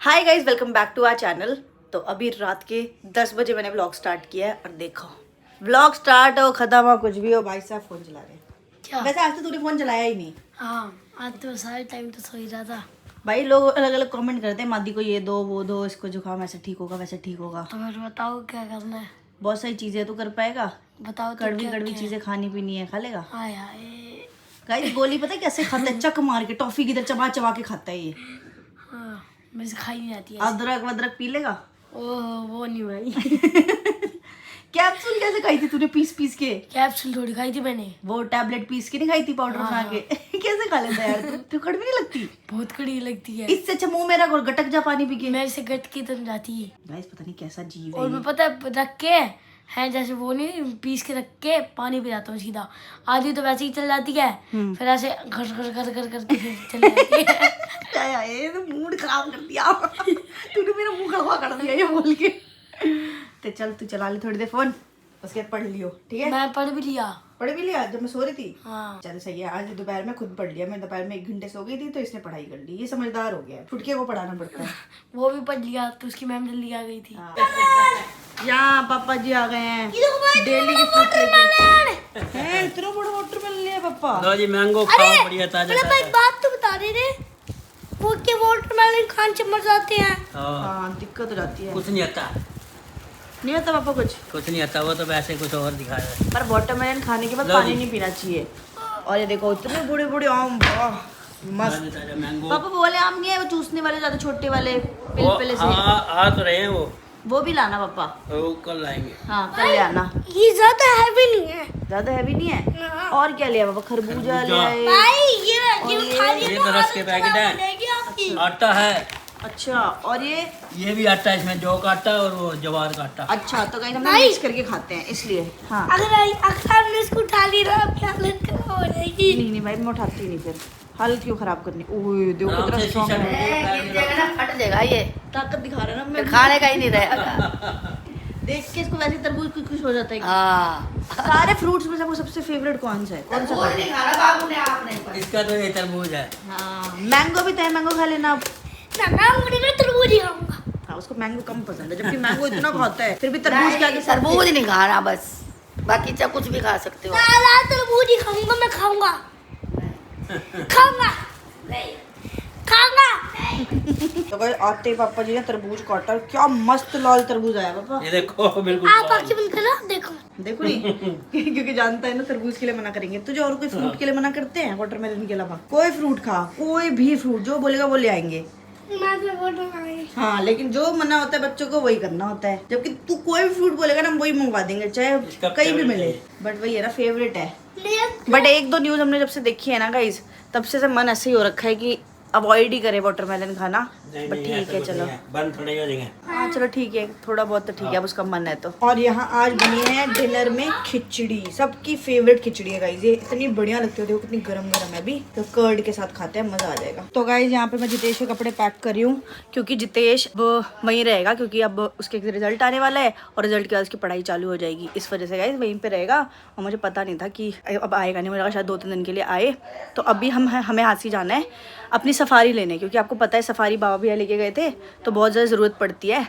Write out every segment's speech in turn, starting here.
Hi guys, welcome back to our channel. तो अभी रात के 10 बजे मैंने व्लॉग स्टार्ट किया है और देखो व्लॉग स्टार्ट हो खत्म हो कुछ भी हो, भाई साहब फोन चला रहे हैं। क्या? वैसे आज तो तूने फोन चलाया ही नहीं। हाँ, आज तो सारे टाइम तो सो ही रहा था। भाई लोग अलग अलग कमेंट करते हैं, मादी को ये दो वो दो, इसको जुकाम ऐसे ठीक होगा वैसे ठीक होगा। तो फिर बताओ क्या करना है। बहुत सारी चीजें तू कर पाएगा। बताओ तो कड़वी क्या कड़वी क्या चीजें खानी पीनी है, खा लेगा। हाय हाय। गाइस गोली पता है कैसे खाता है? चक मार के टॉफी की तरह चबा चबा के खाता है ये। हाँ, मुझे खाई नहीं आती है। अदरक वदरक पी लेगा। ओह वो नहीं भाई। कैप्सूल कैसे खाई थी तूने पीस पीस के? कैप्सूल थोड़ी खाई थी मैंने। वो टैबलेट पीस के नहीं खाई थी पाउडर बना के? कैसे खा लेता है यार तू कड़वी नहीं लगती? बहुत कड़ी लगती है। इससे अच्छा मुंह मेरा और गटक जा पानी पी के। मेरे से गट की तरह जाती है। गाइस पता नहीं कैसा जीव है और ये। मैं पता है रख के है जैसे वो नहीं पीस के रख के पानी पी जाता हूँ सीधा। आधी तो वैसे ही चल जाती है, फिर ऐसे घर घर घर घर करके फिर चल जाती है। क्या यार ये तो मूड खराब कर दिया। तूने मेरा मुंह कड़वा कर दिया ये बोल के। तो चल तू चला ले थोड़ी देर फोन, उसके बाद पढ़ लियो, ठीक है? मैं पढ़ भी लिया। पढ़ भी लिया जब मैं सो रही थी। हाँ चल सही है। आज दोपहर में खुद पढ़ लिया। मैं दोपहर में 1 घंटे सो गई थी तो इसने पढ़ाई कर ली। ये समझदार हो गया। छुटके को पढ़ाना पड़ता है। वो भी पढ़ लिया तो उसकी मैम जल्दी आ गई थी। यहाँ पापा जी आ गए हैं डेली के फ्रूट लेके। हैं इतना बड़ा वाटरमेलन लिया पापा। लो जी मैंगो खाओ, बढ़िया ताजा पहले ताजा। एक बात तो बता रहे थे, वो के वाटरमेलन खान से मर जाते हैं। हाँ, हाँ दिक्कत हो जाती है। कुछ नहीं आता, नहीं आता पापा कुछ नहीं आता। वो तो वैसे कुछ और दिखा रहा है। पर वाटरमेलन खाने के बाद लो पानी जी। नहीं पीना चाहिए। और ये देखो इतने बड़े बड़े आम, वाह मस्त। ताजा ताजा मैंगो। पापा वो वाले आम नहीं है, वो चूसने वाले ज्यादा छोटे वाले पिल वो पिले से, हाँ आ तो रहे हैं वो भी लाना पापा। वो कल लाएंगे। हाँ कल ले आना। ये ज्यादा हैवी नहीं है ज्यादा हैवी नहीं है। हाँ। और क्या लिया पापा? खरबूजा ले आए। भाई। ये खा लिया ये तो तो रस के आदत पैकेट खराब है। हो जाएगी आपकी। आटा है, अच्छा और ये भी आटा है। इसमें जौ का आटा और वो जवार का आटा। अच्छा तो कहीं हम भाई। मिक्स करके खाते हैं इसलिए। हाँ अगर आपने इसको उठा लिया तो आपकी हालत खराब हो जाएगी। नहीं नहीं भाई मैं उठाती नहीं फिर। हालत क्यों खराब करनी? ओए देखो आराम कितना से स्ट्रांग शीशा है। फट जाएगा ये, ताकत दिखा रहा है ना मैं। खाने का ही नहीं रहेगा। देख के इसको वैसे तरबूज खुश हो जाता है। हाँ, सारे फ्रूट्स में से आपको सबसे फेवरेट कौन सा है? कौन सा? वो नहीं खाना बाबू ने, आपने इसका तो ये तरबूज है। हाँ मैंगो भी तो है, मैंगो खा लेना आप। ना मुझे मैं तरबूज ही खाऊंगा। हाँ उसको मैंगो कम पसंद है, जबकि मैंगो इतना खाता है फिर भी तरबूज के आगे तरबूज नहीं खाना बस, बाकी चाहे कुछ भी खा सकते हो। ना तरबूज ही खाऊंगा। मैं खाऊंगा खाऊंगा खाऊंगा। तो भाई आते ही पापा जी ने तरबूज काटा और क्या मस्त लाल तरबूज आया पापा। ये देखो बिल्कुल आप आंखें बंद करो, देखो। देखो नहीं क्योंकि जानता है ना तरबूज के लिए मना करेंगे। तुझे और कोई फ्रूट के लिए मना करते हैं? वाटरमेलन के अलावा कोई फ्रूट खा, कोई भी फ्रूट जो बोलेगा वो ले आएंगे। मैं तो बोल रहा हूँ। हाँ लेकिन जो मना होता है बच्चों को वही करना होता है। जबकि तू कोई भी फ्रूट बोलेगा ना हम वही मंगवा देंगे, चाहे इसका कहीं भी favorite मिले। है। बट वही है ना, फेवरेट है। ले- बट एक दो न्यूज हमने जब से देखी है ना गाइस, तब से मन ऐसे ही हो रखा है कि अवॉइड ही करे वाटरमेलन खाना। बट ठीक है चलो। बंद थोड़े हो जाएंगे। हाँ चलो ठीक है, थोड़ा बहुत तो ठीक है, अब उसका मन है तो। और यहाँ आज बनी है डिनर में खिचड़ी, सबकी फेवरेट खिचड़ी है गाइस। ये इतनी बढ़िया लगती है, देखो कितनी गरम गरम है। अभी तो कर्ड के साथ खाते हैं, मजा आ जाएगा। तो गाइस यहाँ पे मैं जितेश के कपड़े पैक कर रही हूँ क्योंकि जितेश अब वहीं रहेगा, क्योंकि अब उसके रिजल्ट आने वाला है और रिजल्ट के बाद उसकी पढ़ाई चालू हो जाएगी। इस वजह से गाइस वहीं पे रहेगा। और मुझे पता नहीं था कि अब आएगा नहीं, मुझे लगा शायद 2-3 दिन के लिए आए। तो अभी हमें हांसी जाना है अपनी सफारी लेने, क्योंकि आपको पता है सफारी बाबा भैया लेके गए थे तो बहुत ज़्यादा ज़रूरत पड़ती है,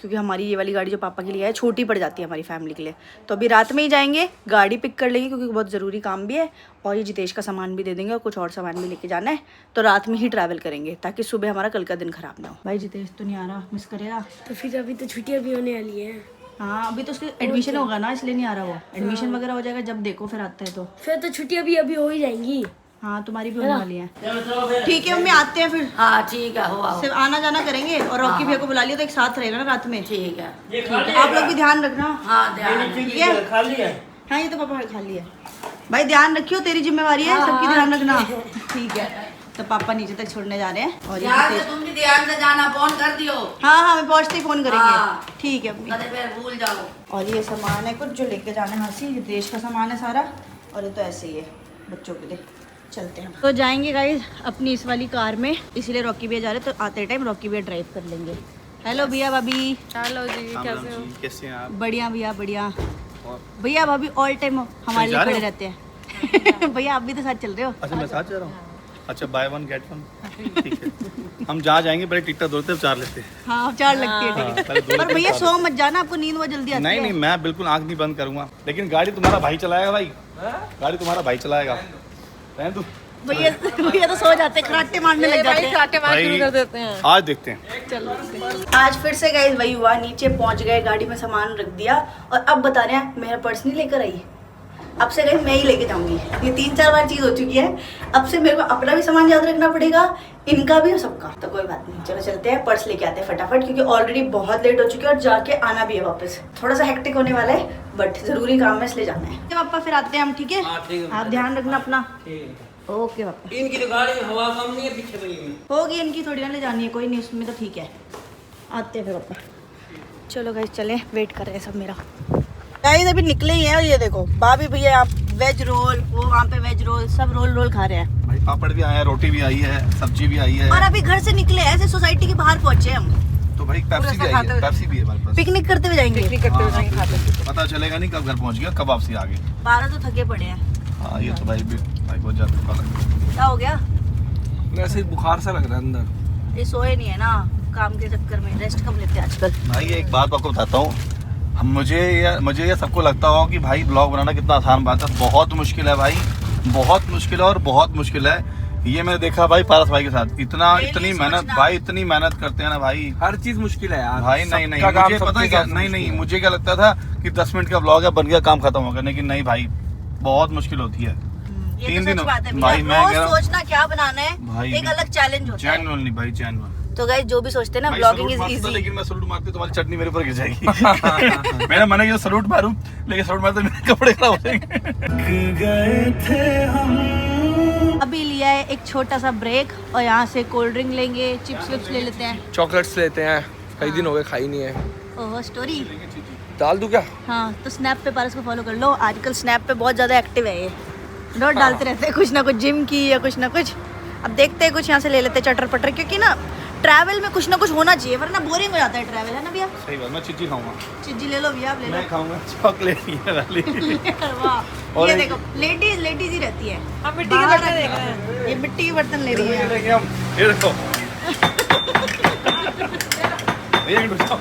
क्योंकि हमारी ये वाली गाड़ी जो पापा के लिए है छोटी पड़ जाती है हमारी फैमिली के लिए। तो अभी रात में ही जाएंगे, गाड़ी पिक कर लेंगे क्योंकि बहुत ज़रूरी काम भी है, और ये जितेश का सामान भी दे देंगे और कुछ और सामान भी लेके जाना है। तो रात में ही ट्रैवल करेंगे ताकि सुबह हमारा कल का दिन खराब ना हो। भाई जितेश तो नहीं आ रहा, मिस करेगा। तो फिर अभी तो छुट्टियां भी होने वाली है। हाँ अभी तो उसके एडमिशन होगा ना, इसलिए नहीं आ रहा वो। एडमिशन वगैरह हो जाएगा जब देखो फिर आता है तो। फिर तो छुट्टियां भी अभी हो ही जाएंगी। हाँ तुम्हारी भी होने वाली है। ठीक है मम्मी आते हैं फिर। हाँ ठीक है, हो आओ। सिर्फ आना जाना करेंगे और रॉकी भैया को बुला लिया तो एक साथ रहेगा ना रात में। ठीक है, आप लोग भी ध्यान रखना। हाँ ध्यान। ठीक है खा लिया। हाँ ये तो पापा खा लिया। भाई ध्यान रखियो, तेरी जिम्मेवारी है, सबकी ध्यान रखना। ठीक है तो पापा नीचे तक छोड़ने जा रहे हैं और ध्यान से, ये तुम भी ध्यान से जाना, फोन कर दियो। हाँ हाँ मैं पहुँचते ही फोन करेंगे। हाँ। ठीक है अम्मी। कदे फिर भूल जाओ। और ये सामान है कुछ जो लेके जाना है हांसी, ये देश का सामान है सारा। और ये तो ऐसे ही है बच्चों के लिए। चलते हैं तो जाएंगे गाइस अपनी इस वाली कार में, इसीलिए रॉकी भैया जा रहे, तो आते टाइम रॉकी भैया ड्राइव कर लेंगे। हेलो भैया भाभी। चलो जी, कैसे हो? कैसे हैं आप? बढ़िया भैया बढ़िया। भैया भाभी ऑल टाइम हमारे लिए जा रहे खड़े हो? रहते हैं। भैया आप भी तो साथ चल रहे हो। अच्छा मैं साथ जा रहा हूँ। अच्छा बाय वन गेट वन, ठीक है। हम जहाँ जाएंगे पहले टिकट दौड़ते हैं, 4 लेते हैं। हाँ 4 लगती है हाँ, टिकट। पहले दो पर लेते भैया हैं, सो मत जाना, आपको नींद बहुत जल्दी आती नहीं है। नहीं, मैं बिल्कुल आंख नहीं बंद करूंगा, लेकिन गाड़ी तुम्हारा भाई चलाएगा भाई, गाड़ी तुम्हारा भाई चलाएगा। रहने दो भैया तो सो जाते, खराटे मारने लग जाते हैं। भाई, आज देखते हैं। आज फिर से गाइस वही हुआ, नीचे पहुंच गए, गाड़ी में सामान रख दिया और अब बता रहे हैं मेरा पर्स नहीं लेकर आई। अब से गाइस मैं ही लेके जाऊंगी, ये 3-4 बार चीज हो चुकी है। अब से मेरे को अपना भी सामान याद रखना पड़ेगा, इनका भी और सबका। तो कोई बात नहीं, चलो चलते हैं, पर्स लेके आते हैं फटाफट, क्योंकि ऑलरेडी बहुत लेट हो चुकी है और जाके आना भी है वापस। थोड़ा सा हेक्टिक होने वाला है बट जरूरी काम है, इसलिए जाना है। पापा फिर आते हैं हम, ठीक है? हाँ, ठीक है। आप ध्यान रखना अपना। ठीक है। ओके पापा। इनकी तो गाड़ी में हवा कम नहीं है, पीछे बनी हुई। होगी इनकी, थोड़ी ना ले जानी है, कोई नहीं, उसमें तो ठीक है। आते हैं फिर पापा। चलो गाइस चले, वेट कर रहे हैं सब मेरा। गाइस अभी निकले ही हैं और ये देखो भाभी भैया यहाँ वेज रोल, वो वहाँ पे वेज रोल, सब रोल खा रहे हैं। भाई पापड़ भी आया है, रोटी भी आई है, सब्जी भी आई है। और अभी घर से निकले हैं, ऐसे सोसाइटी के बाहर पहुंचे हम। तो भाई पेप्सी भी आई है, पेप्सी भी है हमारे पास। पिकनिक करते हुए जाएंगे। पता चलेगा नहीं कब घर पहुंच गया, कब वापसी आ गए। 12 तो थके पड़े हैं। हाँ ये तो भाई बहुत ज्यादा लग। क्या हो गया? वैसे बुखार सा लग रहा है अंदर। ये सोए नहीं है ना, काम के चक्कर में रेस्ट कम लेते हैं आजकल। भाई एक बात आपको बताता हूँ, मुझे ये सबको लगता हो कि भाई ब्लॉग बनाना कितना आसान बात है, बहुत मुश्किल है भाई, बहुत मुश्किल है और बहुत मुश्किल है। ये मैंने देखा भाई पारस भाई के साथ, इतनी मेहनत भाई, इतनी मेहनत करते हैं ना भाई। हर चीज मुश्किल है यार भाई नहीं नहीं, सबका काम मुझे पता सबके है क्या, साथ नहीं मुश्किल नहीं, है। मुझे क्या लगता था कि 10 मिनट का ब्लॉग है, बन गया, काम खत्म होगा, लेकिन नहीं भाई, बहुत मुश्किल होती है। ये 3 तो दिन सच बात है भाई, भैया, मैं रोज कह रहा हूँ सोचना क्या बनाना भाई, है, एक अलग चैलेंज होता है। चैनल नहीं भाई, चैनल। तो गाइस जो भी सोचते हैं ना भाई ब्लॉगिंग सलूट इज मारता, इजी। लेकिन मैं सलूट मारती तुम्हारी चटनी मेरे ऊपर गिर जाएगी। मैंने मना किया सलूट मारूं, लेकिन सलूट मारते मेरे कपड़े खराब हो जाएंगे। अभी लिया है एक छोटा सा ब्रेक और यहाँ से कोल्ड ड्रिंक लेंगे, चिप्स विप्स ले लेते हैं। चॉकलेट्स लेते हैं, कई दिन हो गए खाई नहीं है। ओह स्टोरी। डाल दूं क्या? हाँ तो स्नैप पे पारस को फॉलो कर लो, आजकल स्नैप पे बहुत ज़्यादा एक्टिव है ये, रोज डालते रहते हैं कुछ ना कुछ, जिम की या कुछ ना कुछ। अब देखते हैं, कुछ यहाँ से ले लेते हैं चटर पटर, क्योंकि ना ट्रैवल में कुछ ना कुछ होना चाहिए, वरना बोरिंग हो जाता है ट्रैवल, है ना भैया? सही बात, मैं चिज्जी खाऊंगा। चिज्जी ले लो भैया, आप ले लो। मैं खाऊंगा चॉकलेट ये वाली। वाह, और ये एक- देखो लेडीज ही रहती है। हम मिट्टी के बर्तन देख रहे हैं, ये मिट्टी के बर्तन ले रही है। लेंगे हम, ये देखो। ये रुक जाओ,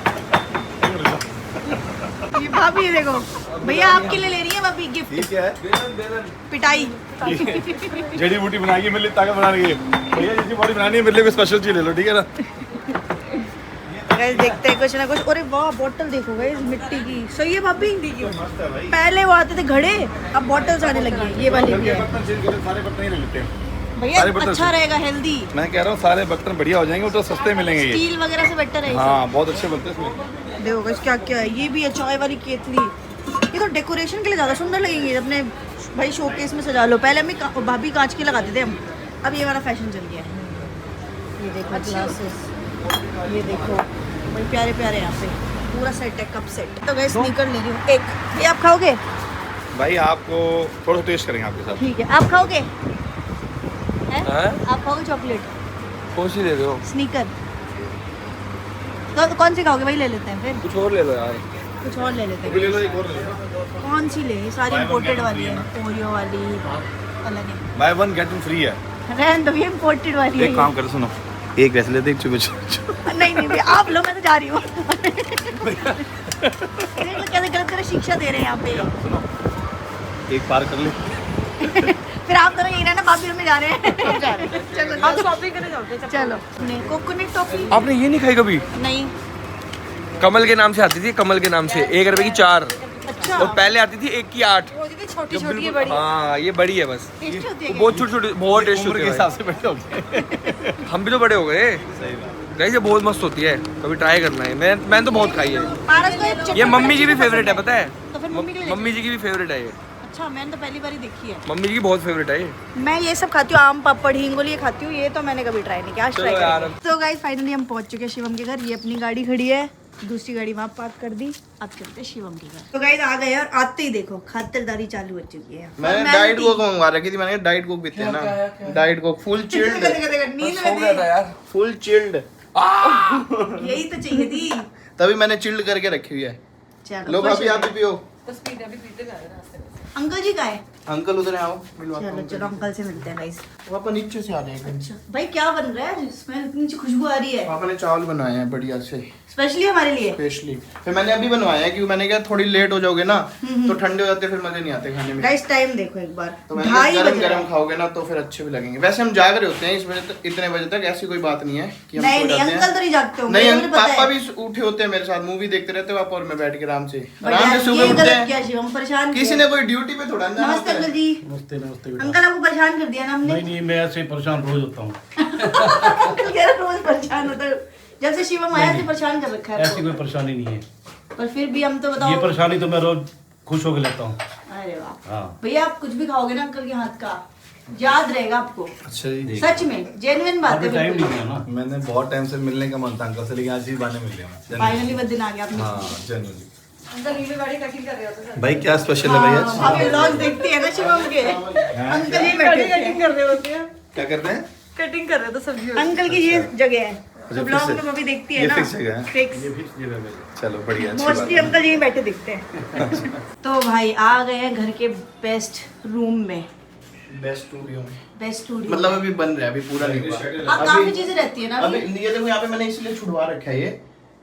ये रुक जाओ। ये भाभी ये देखो, भैया आपके लिए ले रही है भाभी ये गिफ्ट, क्या है? पिटाई। जड़ी बूटी बनाएगी मेरे लिए, ताकत बनाने की। भैया जैसी बॉडी बनानी है मेरे लिए, कोई स्पेशल चीज ले लो, ठीक है ना? गाइस देखते हैं कुछ ना कुछ। अरे वाह बोतल देखो गाइस, मिट्टी की, सही है भाभी। मस्त है भाई। पहले वो आते थे घड़े, अब बॉटल्स आने लगी है, ये वाली भी है। बर्तन चेंज करते, सारे बर्तन ही ले लेते हैं। भैया सारे बर्तन अच्छा रहेगा, हेल्दी, मैं कह रहा हूँ सारे बर्तन बढ़िया हो जाएंगे, वो तो सस्ते मिलेंगे ये। स्टील वगैरह से बेटर है। हाँ बहुत अच्छे बनते हैं इसमें। देखो गाइस क्या क्या है, ये भी है चाय वाली केतली, ये तो डेकोरेशन के लिए ज़्यादा सुंदर लगेंगे, अपने भाई शोकेस में सजा लो। पहले हम भाभी कांच के लगाते थे हम, अब ये वाला फैशन चल गया है। ये देखो ग्लासेस, ये देखो भाई प्यारे प्यारे, यहाँ पे पूरा सेट है, कप सेट। तो गाइस स्नीकर ले रही हूँ एक, ये आप खाओगे? भाई आपको थोड़ा टेस्ट करेंगे आपके साथ। ठीक है, आप खाओगे? हैं? हैं? आप खाओगे चॉकलेट कौन सी ले रहे हो? स्नीकर? तो कौन सी खाओगे? वही ले लेते हैं फिर, कुछ और ले लो यार। कुछ और ले लेते ले हैं। लो, एक और ले लो। कौन सी ले? ये सारी Buy one imported get one वाली free है, है ओरियो वाली अलग है। By one get one free है। रहने दो, ये इम्पोर्टेड वाली है। एक काम करो, सुनो, एक वैसे लेते, एक चुपे चुपे। नहीं नहीं भैया आप लो, मैं तो जा रही हूँ। देख लो कैसे गलत तरह शिक्षा दे रहे हैं यहाँ पे। सुनो, एक पार कर ले। फिर आप दोनों यही रहना, भाभी में जा रहे हैं। चलो आप शॉपिंग करने जाओगे? चलो। कोकोनट टॉफी आपने ये नहीं खाई कभी? नहीं। कमल के नाम से आती थी, कमल के नाम से 1 रुपए की 4, अच्छा और पहले आती थी 1 की 8। छोटी छोटी है, बड़ी हाँ ये बड़ी है बस, टेस्टी होती है। बहुत छोटी छोटी, बहुत टेस्ट उम्र होती के है हिसाब से बैठे होंगे। भाई। हम भी तो बड़े हो गए। सही बात। गाइस ये बहुत मस्त होती है, कभी ट्राई करना है। मैंने तो बहुत खाई है। पारस को एक ये मम्मी की भी फेवरेट है, पता है? तो फिर मम्मी के लिए मम्मी जी की भी फेवरेट है ये। अच्छा, मैंने तो पहली बार ही देखी है। मम्मी जी की बहुत फेवरेट है ये। मैं ये सब खाती हूँ, आम पापड़ हिंगोली ये खाती हूँ, ये तो मैंने कभी ट्राई नहीं किया, आज ट्राई चलो यार। करेंगे। तो गाइस फाइनली हम पहुंच चुके हैं शिवम के घर, ये अपनी गाड़ी खड़ी है, दूसरी गाड़ी वहाँ पार्क कर दी, अब चलते हैं शिवम के घर। तो गाइस आ गए और आते ही देखो खातिरदारी चालू हो चुकी है। मैंने डाइट कोक मंगवा रखी थी, मैंने कहा डाइट कोक पीते हैं ना, डाइट कोक फुल चिल्ड, नींद में थी। यार फुल चिल्ड, यही तो चाहिए थी। तभी मैंने चिल्ड करके रखी हुई है। चलो लो भाभी आप भी पियो। अंकल जी का है? अंकल उधर आओ, मिलवाता चलो हूँ। चलो अंकल से मिलते हैं गाइस। पापा नीचे से आ जाएगा। भाई क्या बन रहा है? स्मेल इतनी अच्छी खुशबू आ रही है, पापा ने चावल बनाए हैं बढ़िया से, स्पेशली हमारे लिए। स्पेशली। फिर मैंने अभी बनवाया है क्योंकि मैंने कहा थोड़ी लेट हो जाओगे ना तो ठंडे हो जाते, फिर मजे नहीं आते खाने में। गाइस टाइम देखो एक बार, तो मैंने 2:30 गरम बज रहे गरम हैं। खाओगे ना तो फिर अच्छे भी लगेंगे। वैसे हम जाग रहे होते हैं इस बजे तक, इतने बजे तक, ऐसी कोई बात नहीं है कि हम नहीं सो नहीं जाते हैं। अंकल तो नहीं जागते होंगे, नहीं, मुझे पता पापा है। भी उठे होते हैं मेरे साथ, मूवी देखते रहते हैं पापा और मैं बैठ के आराम से बढ़िया, सुबह ये उठते गलत हैं। किया शिवम, परेशान किसी किया। ने कोई ड्यूटी पे थोड़ा ना नमस्ते अंकल जी। नमस्ते नमस्ते बेटा। अंकल आपको परेशान कर दिया ना हमने? नहीं नहीं, मैं ऐसे परेशान रोज होता हूँ। अंकल कह रहे रोज परेशान होता है, जब से शिवम आया से परेशान कर रखा है ऐसी आपको। कोई परेशानी नहीं है। पर फिर भी हम तो ये बताओ। परेशानी तो मैं रोज खुश होकर लेता हूँ। अरे वाह हाँ। भैया, आप कुछ भी खाओगे ना अंकल के हाथ का याद रहेगा आपको। अच्छा जी, सच में जेन्युइन बात है। आपने टाइम नहीं दिया ना। मैंने बहुत टाइम से मिलने का मन था अंकल से, लेकिन आज ही बहाने मिल गया। फाइनली वो दिन आ गया आपने। हाँ जनरली। अंकल ये भी बड़ी कटिंग कर रहे होते हैं। भाई क्या स्पेशल है भैया? आप ये व्लॉग देखती है ना शिवम के, अंकल ये बैठे कटिंग कर रहे होते हैं, क्या करते हैं? कटिंग कर रहे तो सब्जी। अंकल की ये जगह है, अच्छा, व्लॉग fix है। में मम्मी देखती है ये ना। fix जगह है? फिक्स। चलो बढ़िया, अच्छी मोस्टली बात अंकल यही बैठे दिखते हैं। तो भाई आ गए हैं घर के बेस्ट रूम में, बेस्ट स्टूडियो में। Best studio. मतलब अभी बन रहा है, अभी पूरा नहीं हुआ। हाँ काफी चीजें रहती है ना अभी अभी। ये देखो यहाँ पे मैंने इसलिए छुड़वा रखा है ये,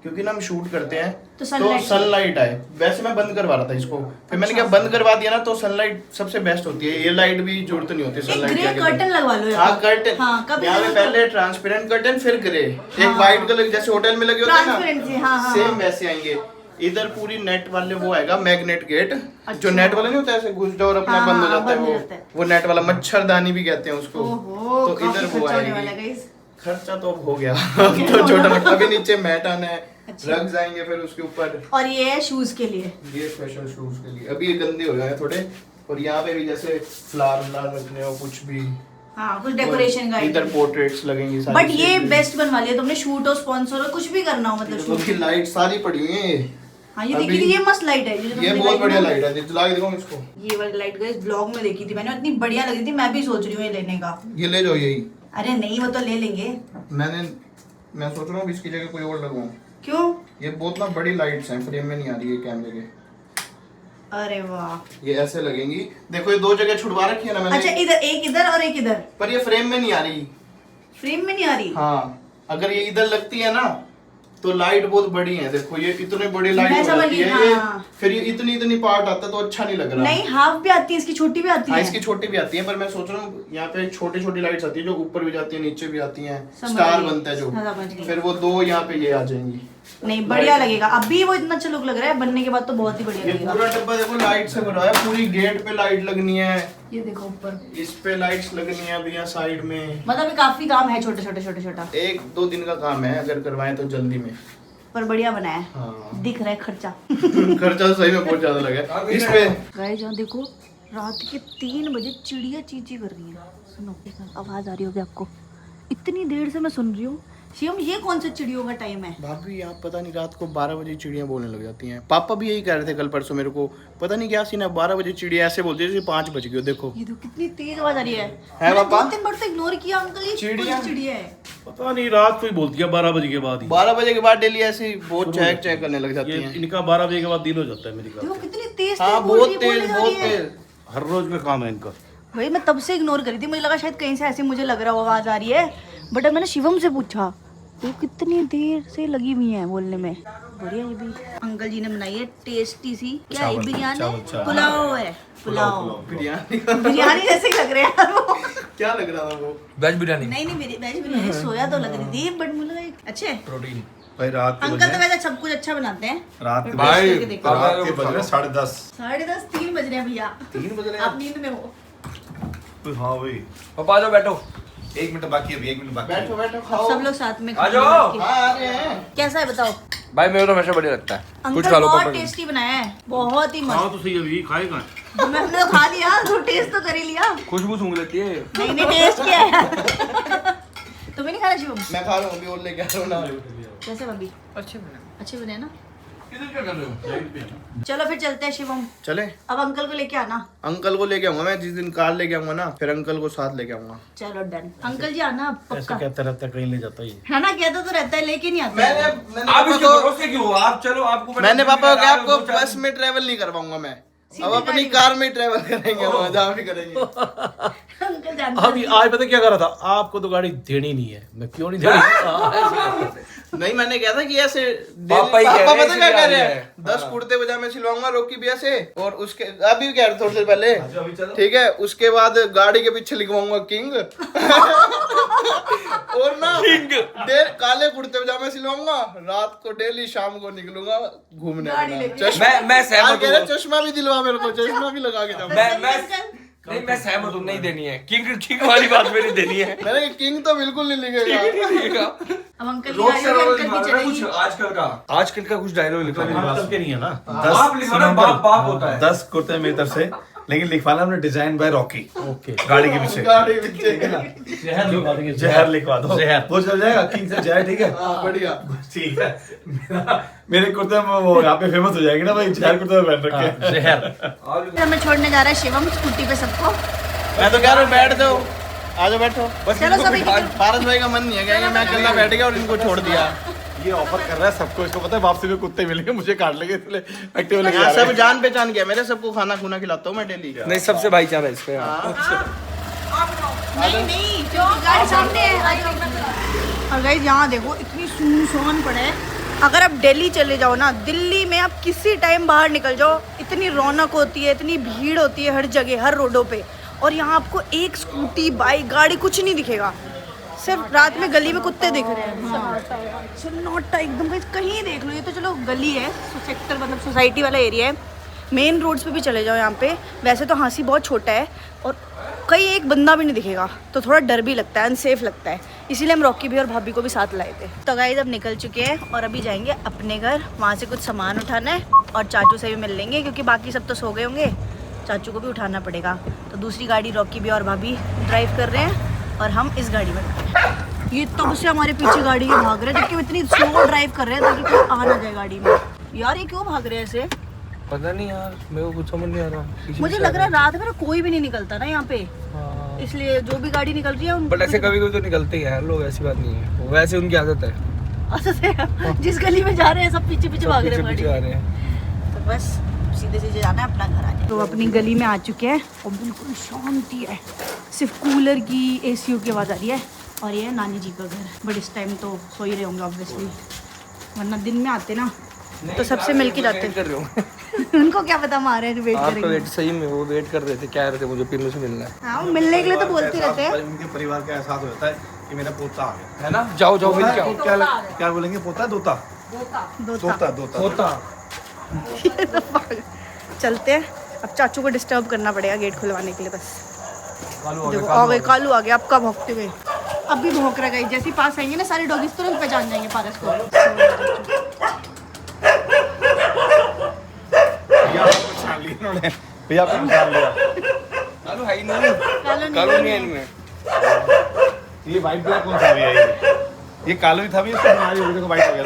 क्योंकि ना हम शूट करते हैं तो तो sunlight सनलाइट आए। वैसे मैं बंद करवा रहा था इसको, फिर मैंने क्या बंद करवा दिया ना तो सनलाइट सबसे बेस्ट होती है। ये लाइट भी जरूरत नहीं होती एक सनलाइट ग्रे कर्टन लगवा लो। हाँ कर्टन। हाँ कभी यहाँ पे पहले ट्रांसपेरेंट कर्टन, फिर ग्रे, एक व्हाइट कलर जैसे होटल में लगे होते हैं ट्रांसपेरेंट से, हाँ, ना, हाँ, सेम हाँ। वैसे आएंगे। इधर पूरी नेट वाले वो आएगा, मैग्नेट गेट। अच्छा। जो नेट वाला नहीं होता ऐसे घुस जाओ और अपना हाँ, बंद हो हाँ, जाता है बंद हो जाता है। वो नेट वाला, मच्छरदानी भी कहते हैं उसको। ओहो, तो काफी इधर वो खर्चा होने वाला है आएगी। गाइस। खर्चा तो अब हो गया। अब तो छोटा मोटा, अभी नीचे मैट आना है, अच्छा। रग जाएंगे फिर उसके ऊपर। और ये है शूज के लिए। ये स्पेशल शूज के लिए, अभी ये गंदे हो जाए थोड़े। और यहाँ पे भी जैसे फ्लावर रखने हो कुछ भी, हाँ कुछ डेकोरेशन का इधर पोर्ट्रेट्स लगेंगे सारी। बट ये बेस्ट बनवा लिया तुमने, शूट हो, स्पॉन्सर हो, कुछ भी करना हो, मतलब शूट। की लाइट सारी पड़ी हुई है। हाँ ये अभी- देखी थी, ये मस्त लाइट है। ये बहुत बढ़िया लाइट है, जला के दिखाऊं इसको। ये वाली लाइट गाइस ब्लॉग में देखी थी मैंने, इतनी बढ़िया लगी थी, मैं भी सोच रही हूँ ये लेने का। ये ले जाओ यही। अरे नहीं वो तो ले लेंगे। मैं सोच रहा हूँ इसकी जगह कोई और लगवाऊं। क्यों? ये बहुत ना बड़ी लाइट्स हैं, फ्रेम में नहीं आ रही है कैमरे के। अरे वाह। ये ऐसे लगेंगी, देखो ये दो जगह छुड़वा रखी है ना मैंने। अच्छा इधर एक, इधर और एक इधर। पर ये फ्रेम में नहीं आ रही। फ्रेम में नहीं आ रही। हाँ, अगर ये इधर लगती है ना तो लाइट बहुत बड़ी है। देखो ये इतनी बड़ी लाइट मैं हो समझ जाती गई, है। ये हाँ। फिर ये इतनी पार्ट आता है तो अच्छा नहीं लग रहा। नहीं हाफ भी आती है इसकी, छोटी भी आती हाँ है। इसकी छोटी भी आती है, पर मैं सोच रहा हूँ यहाँ पे छोटी छोटी लाइट्स आती है जो ऊपर भी जाती है नीचे भी आती हैं, समझ स्टार गई। बनता है जो। हाँ, समझ गई। फिर वो दो यहाँ पे ये आ जाएंगी। नहीं बढ़िया लगेगा, अभी वो इतना अच्छा लुक लग रहा है, बनने के बाद तो बहुत ही बढ़िया ये लगेगा। पूरा डब्बा देखो लाइट से भरा है, पूरी गेट पे लाइट लगनी है, ये देखो ऊपर, इस पे लाइट्स लगनी है, अभी यहाँ साइड में। मतलब ये काफी काम है, छोटे छोटे छोटे छोटा, 1-2 दिन का काम है अगर करवाएं तो जल्दी में। पर बढ़िया बना है। हाँ। दिख रहा है खर्चा। खर्चा तो सही में बहुत ज्यादा लगा इस पे। गाइस यहाँ देखो रात के 3 बजे चिड़िया चींची कर रही है। सुनो आवाज आ रही होगी आपको, इतनी देर से मैं सुन रही हूँ। शिवम ये कौन सा चिड़ियों का टाइम है? भाभी यहाँ पता नहीं रात को 12 बजे चिड़िया बोलने लग जाती हैं। पापा भी यही कह रहे थे कल परसों मेरे को, पता नहीं क्या सीन है, 12 बजे चिड़िया ऐसे बोलती है जैसे 5 बज गए। देखो ये देखो कितनी तेज आवाज आ रही है। है मैंने पापा? 2-3 बार तो इग्नोर किया अंकल, ये चिड़िया? चिड़िया है। पता नहीं, रात को ही बोलती है 12 बजे के बाद ही। 12 बजे के बाद डेली ऐसी बहुत चेक चेक करने लग जाती ये हैं। इनका 12 बजे के बाद दिन हो जाता है मेरी देखो कार। कितनी तेज हाँ बोल रही बहुत है, तेज बोलने जा बहुत रही है। तेज। हर रोज का काम है इनका। भाई मैं तब से इग्नोर करी थी, मुझे लगा शायद कहीं से ऐसे मुझे लग रहा हो आवाज आ रही है, बट मैंने शिवम से पूछा तो कितनी देर से लगी हुई है बोलने में। बढ़िया। ये भी अंकल जी ने बनाई है टेस्टी सी, क्या है बिरयानी है? पुलाव है, पुलाव बिरयानी बिरयानी जैसे ही लग रहे हैं वो। क्या लग रहा था वो? वेज बिरयानी। नहीं नहीं वेज बिरयानी सोया तो लग रही थी, बट मुझे लगा अच्छे। प्रोटीन। भाई रात के अंकल तो बज वैसे सब कुछ अच्छा बनाते हैं। रात के भाई, बज- करके देखो। रात के बज रहे 10:30। 10:30 3 बज रहे हैं भैया। 3 बज रहे आप नींद में हो। हाँ भाई पापा आ जाओ बैठो। 1 मिनट बाकी है, 1 मिनट बाकी है। बैठो बैठो खाओ। सब लोग साथ में आ जाओ। खाएंगे। हाँ आ रहे हैं। कैसा है बताओ? भाई मेरे तो हमेशा बढ़िया लगता है। कुछ अंकल खा लो बहुत पापा। टेस्टी बनाया है, बहुत ही हाँ मस्त। तो सही, अभी खाएगा। हमने तो खा लिया, तो टेस्ट तो कर ही लिया। खुशबू सूंघ लेती है। नहीं नहीं टेस्ट किया है। तुम्हें नहीं खाना शिवम? मैं खा रहा हूँ अभी और लेके आ रहा हूँ ना। कैसे भाभी? अच्छे बने ना? किधर क्या कर रहे हो? चलो फिर चलते हैं शिवम। चले अब अंकल को लेके आना। अंकल को लेके आऊंगा मैं, जिस दिन कार लेके आऊंगा ना फिर अंकल को साथ लेके आऊंगा। चलो डन। अंकल जी आना ऐसे पक्का कहता रहता है, कहीं ले जाता ही। है ना, कहता तो रहता है लेके नहीं आता। आप इसके भरोसे क्यों हो? आप चलो, आपको मैंने पापा को कहा आपको बस में ट्रेवल नहीं करवाऊंगा मैं, अब अपनी कार में ट्रेवल करेंगे, वहाँ जहाँ भी करेंगे। अंकल जानते अभी आज पता क्या कर रहा था, आपको तो गाड़ी देनी नहीं है। मैं क्यों नहीं देनी? नहीं, मैंने कहा था कि ऐसे पापा ही कह रहे हैं, पता क्या कह रहे इसलिए हैं, 10 कुर्ते पजामे सिलवाऊंगा रॉकी भैया से, और उसके अभी कह रहे थोड़ी देर पहले, ठीक है, उसके बाद गाड़ी के पीछे लिखवाऊंगा किंग और ना काले कुर्ते पजामे सिलवाऊंगा, रात को डेली शाम को निकलूंगा घूमने। मैं सहमत हूँ। चश्मा भी दिलवा मेरे को, चश्मा भी लगा के जाऊंगा। मैं सहमत हूँ, नहीं देनी है। किंग वाली बात मेरी देनी है। मैंने किंग तो बिल्कुल नहीं लिखेगा। अब अंकल की गाड़ी में अंकल भी चलेगी। आजकल का कुछ डायलॉग लिखा बाप के नहीं है ना। बाप लिखा ना, बाप होता है। 10 कुर्ते मेरी तरफ से, लेकिन लिखवाना हमने डिजाइन बाय रॉकी। ओके, गाड़ी के पीछे गाड़ी पीछे जहर लिखवा देंगे। जहर लिखवा दो, जहर। वो चल जाएगा, किंग से जहर, ठीक है। बढ़िया, ठीक है। मेरे कुर्ते में वो यहाँ पे फेमस हो जाएगी ना भाई, जहर कुर्ते में पहन रखे। जहर। हमें छोड़ने जा रहा है शिवम स्कूटी पे सबको। मैं तो कह रहा हूँ बैठ जाओ, आ जाओ बैठो। बस चलो सभी पारस भाई का मन नहीं है क्या, मैं अकेला बैठ गया और इनको छोड़ दिया। ये ऑफर कर रहा है सबको, इसको पता है वापसी में कुत्ते मिलेंगे, मुझे काट लेंगे, इसलिए एक्टिव लेके जा यहाँ रहा सब है। जान पहचान गया मेरे, सबको खाना खुना खिलाता हूँ मैं डेली। नहीं, सबसे भाईचारा है इस पे। नहीं क्योंकि गाड़ी सामने है। और गाइस यहाँ देखो इतनी सुनसान पड़ा है। अगर आप दिल्ली चले जाओ ना, दिल्ली में आप किसी टाइम बाहर निकल जाओ, इतनी रौनक होती है, इतनी भीड़ होती है हर जगह, हर रोडों पे, और यहाँ आपको एक स्कूटी, बाइक, गाड़ी कुछ नहीं दिखेगा, सिर्फ रात में गली में कुत्ते दिख रहे हैं। सन्नाटा एकदम, कहीं देख लो। ये तो चलो गली है, सेक्टर मतलब सोसाइटी वाला एरिया है। मेन रोड्स पे भी चले जाओ यहाँ पे, वैसे तो हाँसी बहुत छोटा है और कहीं एक बंदा भी नहीं दिखेगा, तो थोड़ा डर भी लगता है, अनसेफ लगता है। इसीलिए हम रॉकी भी और भाभी को भी साथ लाए थे। तो गाइस अब निकल चुके हैं और अभी जाएंगे अपने घर, वहाँ से कुछ सामान उठाना है और चाचू से भी मिल लेंगे, क्योंकि बाकी सब तो सो गए होंगे, चाचू को भी उठाना पड़ेगा। तो दूसरी गाड़ी रॉकी भी और भाभी ड्राइव कर रहे हैं और हम इस गाड़ी में बैठे हैं। ये तब से हमारे पीछे गाड़ी के भाग रहे हैं, जबकि इतनी स्लो ड्राइव कर रहे हैं ताकि कोई आ ना जाए गाड़ी में। यार ये क्यों भाग रहे हैं ऐसे? पता नहीं यार, मेरे को कुछ समझ नहीं आ रहा। मुझे लग रहा है रात में ना कोई भी नहीं निकलता ना यहाँ पे, इसलिए जो भी गाड़ी निकल रही है बट ऐसे कभी कभी तो निकलते ही हैं लोग, ऐसी बात नहीं है, वैसे उनकी आदत है। जिस गली में जा रहे हैं सब पीछे पीछे भाग रहे हैं पीछे आ रहे हैं। तो बस सीधे सीधे जाना है, अपना घर आ जाए। तो अपनी गली में आ चुके हैं और बिल्कुल शांति है, सिर्फ कूलर की, एसीओ की आवाज़ आ रही है। और ये है नानी जी का घर, बट इस टाइम तो सो ही रहे होंगे ऑब्वियसली, वरना दिन में आते ना तो सबसे मिलके जाते कर रहे हो। उनको क्या पता हमारे वेट आपका करेंगे। वेट सही में, वो वेट कर रहे थे, कह रहे थे मुझे पिन्नू से मिलना है। हाँ, वो मिलने के लिए तो बोलते रहते हैं। उनके परिवार का एहसास हो जाता है कि मेरा पोता आ गया, है ना? जाओ जाओ मिल के आओ। क्या बोलेंगे, पोता दोता दोता होता चलते हैं। अब चाचू को डिस्टर्ब करना पड़ेगा गेट खुलवाने के लिए। बस देखो आ गए, कालू आ गया, अब कब भौंकते हुए, अब भी भौंक रहा है। जैसे ही पास आएंगे ना सारे डॉगीज तुरंत पहचान जाएंगे पारस को। भैया आपको पहचान लिया। कालू है ही नहीं, कालू नहीं है इनमें। ये वाइट ब्लैक कौन सा भी है? ये कालो ही था भी, इसको हमारी उड़ने को वाइट हो गया।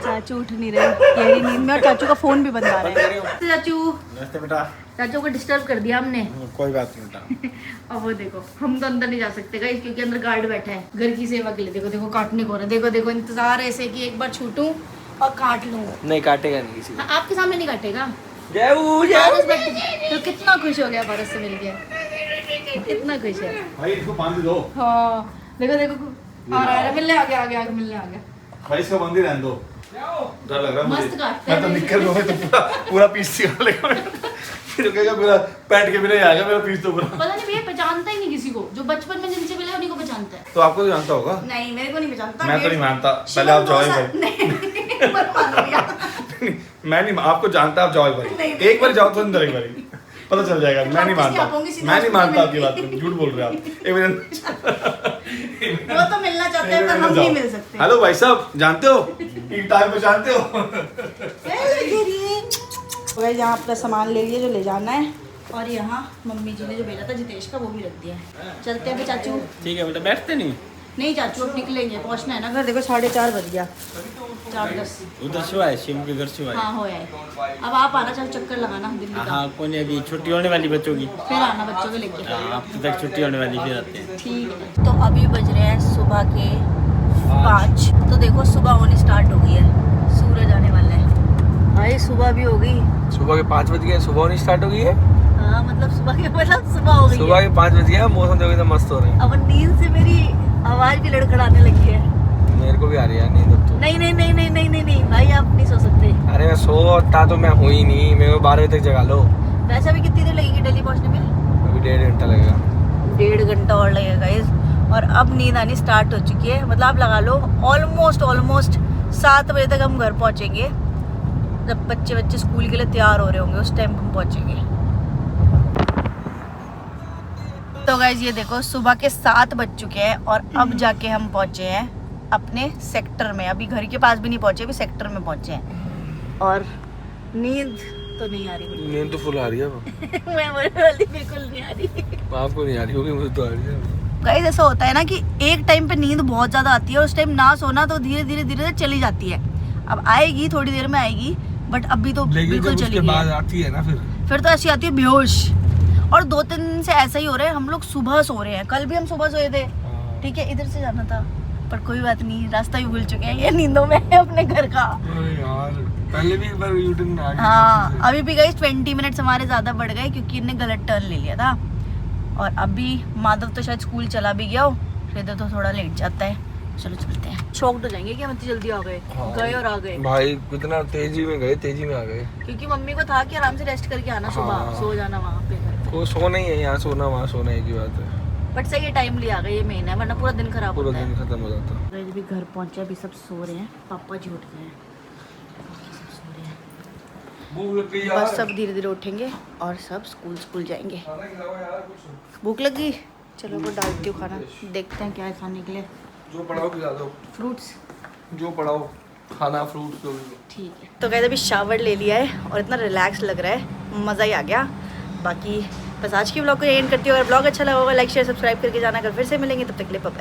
चाचू उठ नहीं रहे, गहरी नींद में, और चाचू का फोन भी बंद आ रहा है। चाचू, नमस्ते बेटा। चाचू को डिस्टर्ब कर दिया हमने। कोई बात नहीं बेटा। और वो देखो, हम तो अंदर नहीं जा सकते गाइस, क्योंकि अंदर गार्ड बैठा है घर की सेवा के लिए। देखो देखो काटने को रहा है, देखो देखो इंतजार ऐसे कि एक बार छूटूं और काट लूं। नहीं काटेगा नहीं किसी को। आपके सामने नहीं काटेगा। जय तो कितना खुश हो गया भारत से मिल गया, कितना खुश है भाई इसको बांध दो। हाँ देखो देखो आ रहा है, मिलने आ गया, आ गया मिलने आ गया। भाई इसको बंद ही रहने दो, डर लग रहा है मस्त मुझे। काटते हैं। मैं तो निकल रहा हूँ, तो पूरा पीस निकाल लेगा। फिर कहेगा मेरा पैंट के बिना ही आ गया मेरा पीस तो पूरा। पता नहीं भैया पहचानता ही नहीं किसी को, जो बचपन में जिनसे मिला उन्हीं को पहचानता है। तो आपको तो जानता होगा। नहीं मेरे को नहीं पहचानता। मैं तो नहीं मानता, पहले आप जाओ भाई। नहीं मत मानो भैया। मैं नहीं, आपको जानता, आप जाओ भाई, एक बार जाओ तो अंदर, एक बार पता चल जाएगा। मैं नहीं मानता, मैं नहीं मानता आपकी बात, झूठ बोल रहे हैं आप। एक मिनट, वो तो मिलना चाहते हैं पर हम नहीं मिल सकते। हेलो भाई साहब, जानते हो इन टाइम पे, जानते हो? यहाँ अपना सामान ले लिए जो ले जाना है, और यहाँ मम्मी जी ने जो भेजा था जितेश का वो भी रख दिया है। चलते हैं चाचू। ठीक है बेटा, बैठते नहीं। नहीं चाचू अब निकलेंगे, पहुँचना है ना घर। देखो 4:30 बज गया, 4:10। उधर से आए, शिव के घर से आए। हाँ हो है। अब आप आना, चाहे चक्कर लगाना दिल्ली का। हाँ कौन है, अभी छुट्टी होने वाली बच्चों की। फिर आना बच्चों को लेके। हाँ अब तक छुट्टी होने वाली, फिर आते हैं। ठीक है। तो अभी बज रहे हैं सुबह के 5। तो देखो सुबह होनी स्टार्ट हो गई है, सूरज आने वाला है। भाई सुबह भी हो गई। सुबह के 5 बज गए, सुबह नहीं स्टार्ट हो गई है। हाँ मतलब सुबह हो गई सुबह है। के 5 बज गया, मौसम देखो एकदम मस्त हो रहा है। अब नींद से मेरी आवाज भी लड़खड़ाने लगी है। मेरे को भी आ रही है नींद अब तो। नहीं भाई आप नहीं सो सकते। अरे मैं सोता तो मैं हूँ ही नहीं, मेरे को 12 बजे तक जगा लो। वैसे अभी कितनी देर लगेगी दिल्ली पहुंचने में? अभी 1.5 घंटा लगेगा। 1.5 घंटा और लगेगा गाइस। और अब नींद आनी स्टार्ट हो चुकी है, मतलब आप लगा लो ऑलमोस्ट 7 बजे तक हम घर पहुंचेंगे। जब बच्चे स्कूल के लिए तैयार हो रहे होंगे उस टाइम हम पहुंचेंगे। तो गाइस ये देखो सुबह के 7 बज चुके हैं और अब जाके हम पहुंचे हैं अपने सेक्टर में। अभी घर के पास भी नहीं पहुंचे, अभी सेक्टर में पहुंचे हैं। और नींद तो नहीं आ रही नींद तो फुल आ रही है। मैं बोलने वाली बिल्कुल नहीं आ रही। आपको नहीं आ रही होगी, मुझे तो आ रही है। गाइस ऐसा होता है ना कि एक टाइम पे नींद बहुत ज्यादा आती है और उस टाइम ना सोना तो धीरे धीरे चली जाती है। अब आएगी, थोड़ी देर में आएगी, बट अभी तो बिल्कुल चली गई बाद है। आती है ना फिर तो ऐसी आती है बेहोश। और 2-3 दिन से ऐसा ही हो रहा है, हम लोग सुबह सो रहे हैं। कल भी हम सुबह सोए थे, ठीक है, इधर से जाना था, पर कोई बात नहीं, रास्ता भी भूल चुके हैं ये नींदों में अपने घर का। यार पहले भी एक बार यूटर्न आ गया। हाँ अभी भी गई 20 मिनट्स हमारे ज्यादा बढ़ गए क्योंकि इनने गलत टर्न ले लिया था। और अभी माधव तो शायद स्कूल चला भी गया हो, श्वेता तो थोड़ा लेट जाता है। चलो चलते हैं। शॉक्ड हो जाएंगे कि हम इतनी जल्दी आ गए। गए और आ गए भाई कितना तेजी में गए, तेजी में आ गए। क्योंकि मम्मी को था कि आराम से रेस्ट करके आना, सुबह सो जाना वहाँ पे। वो सोना ही है, यहाँ सोना वहाँ सोना एक ही बात है। बट सही है, टाइम लिया गया, ये महीना है, वरना पूरा दिन खराब पूरा होता है। दिन खत्म हो जाता। गाइस अभी घर पहुंचे, अभी सब सो रहे हैं, पापा जी उठ गए हैं, बाकी सब सो रहे हैं। भूख लग गई बस सब धीरे धीरे उठेंगे और सब स्कूल जाएंगे। भूख लगी, चलो वो डालती हूँ खाना, देखते हैं क्या है खाने के लिए। जो पड़ाओ खिला दो, फ्रूट्स जो पड़ाओ खाना, फ्रूट्स जो भी। ठीक है। तो गाइस अभी शावर ले लिया है और इतना रिलैक्स लग रहा है, मज़ा ही आ गया। बाकी बस आज की व्लॉग को एंड करती हूँ। अगर व्लॉग अच्छा लगा होगा लाइक शेयर सब्सक्राइब करके जाना। अगर फिर से मिलेंगे तब तक के लिए बाय।